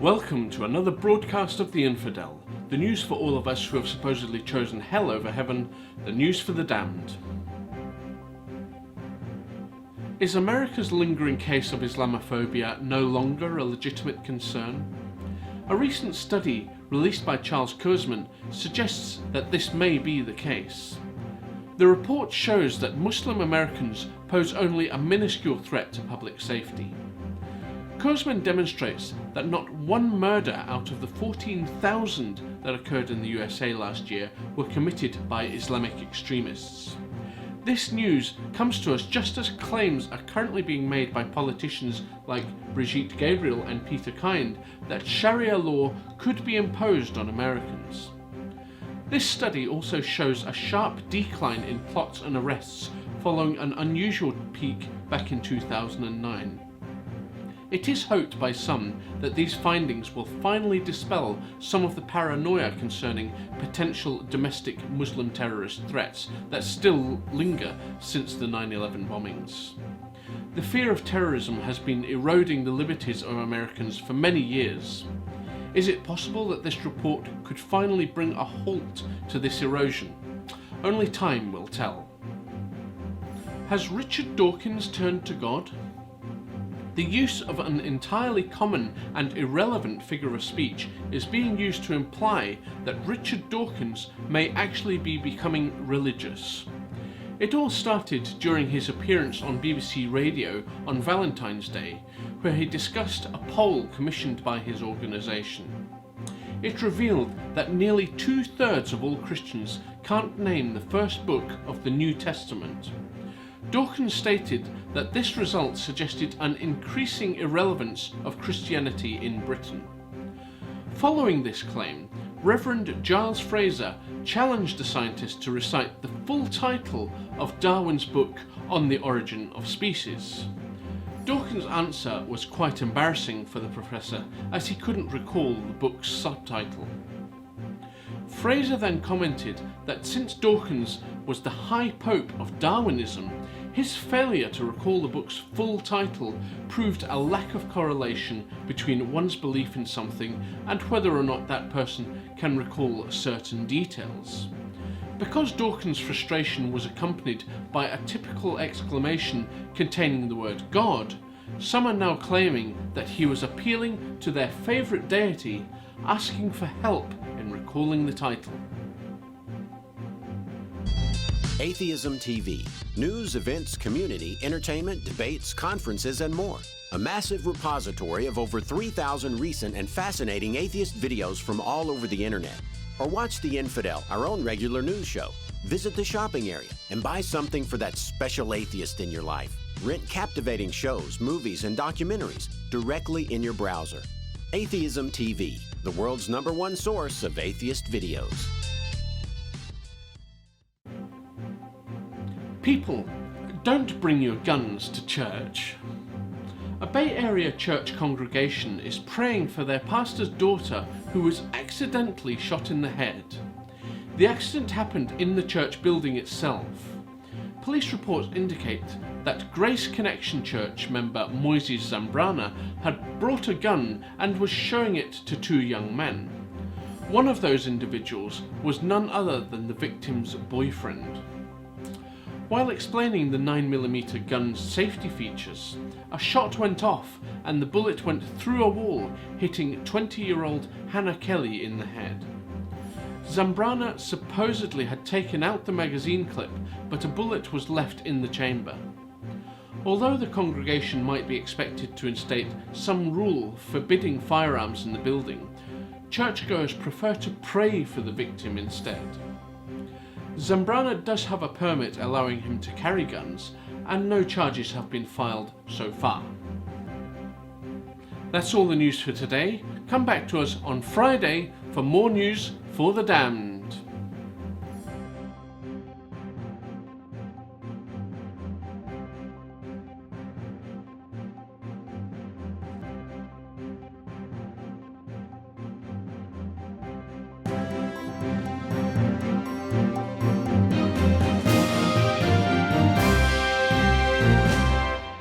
Welcome to another broadcast of the Infidel, the news for all of us who have supposedly chosen hell over heaven, the news for the damned. Is America's lingering case of Islamophobia no longer a legitimate concern? A recent study released by Charles Kurzman suggests that this may be the case. The report shows that Muslim Americans pose only a minuscule threat to public safety. Kurzman demonstrates that not one murder out of the 14,000 that occurred in the USA last year were committed by Islamic extremists. This news comes to us just as claims are currently being made by politicians like Brigitte Gabriel and Peter Kind that Sharia law could be imposed on Americans. This study also shows a sharp decline in plots and arrests following an unusual peak back in 2009. It is hoped by some that these findings will finally dispel some of the paranoia concerning potential domestic Muslim terrorist threats that still linger since the 9/11 bombings. The fear of terrorism has been eroding the liberties of Americans for many years. Is it possible that this report could finally bring a halt to this erosion? Only time will tell. Has Richard Dawkins turned to God? The use of an entirely common and irrelevant figure of speech is being used to imply that Richard Dawkins may actually be becoming religious. It all started during his appearance on BBC Radio on Valentine's Day, where he discussed a poll commissioned by his organisation. It revealed that nearly 2/3 of all Christians can't name the first book of the New Testament. Dawkins stated that this result suggested an increasing irrelevance of Christianity in Britain. Following this claim, Reverend Giles Fraser challenged the scientist to recite the full title of Darwin's book On the Origin of Species. Dawkins' answer was quite embarrassing for the professor, as he couldn't recall the book's subtitle. Fraser then commented that since Dawkins was the High Pope of Darwinism, his failure to recall the book's full title proved a lack of correlation between one's belief in something and whether or not that person can recall certain details. Because Dawkins' frustration was accompanied by a typical exclamation containing the word God, some are now claiming that he was appealing to their favourite deity, asking for help in recalling the title. Atheism TV. News, events, community, entertainment, debates, conferences, and more. A massive repository of over 3,000 recent and fascinating atheist videos from all over the internet. Or watch The Infidel, our own regular news show. Visit the shopping area and buy something for that special atheist in your life. Rent captivating shows, movies, and documentaries directly in your browser. Atheism TV, the world's #1 source of atheist videos. People, don't bring your guns to church. A Bay Area church congregation is praying for their pastor's daughter who was accidentally shot in the head. The accident happened in the church building itself. Police reports indicate that Grace Connection Church member Moises Zambrana had brought a gun and was showing it to 2 young men. One of those individuals was none other than the victim's boyfriend. While explaining the 9mm gun's safety features, a shot went off and the bullet went through a wall, hitting 20-year-old Hannah Kelly in the head. Zambrana supposedly had taken out the magazine clip, but a bullet was left in the chamber. Although the congregation might be expected to instate some rule forbidding firearms in the building, churchgoers prefer to pray for the victim instead. Zambrana does have a permit allowing him to carry guns, and no charges have been filed so far. That's all the news for today. Come back to us on Friday for more news for the damned.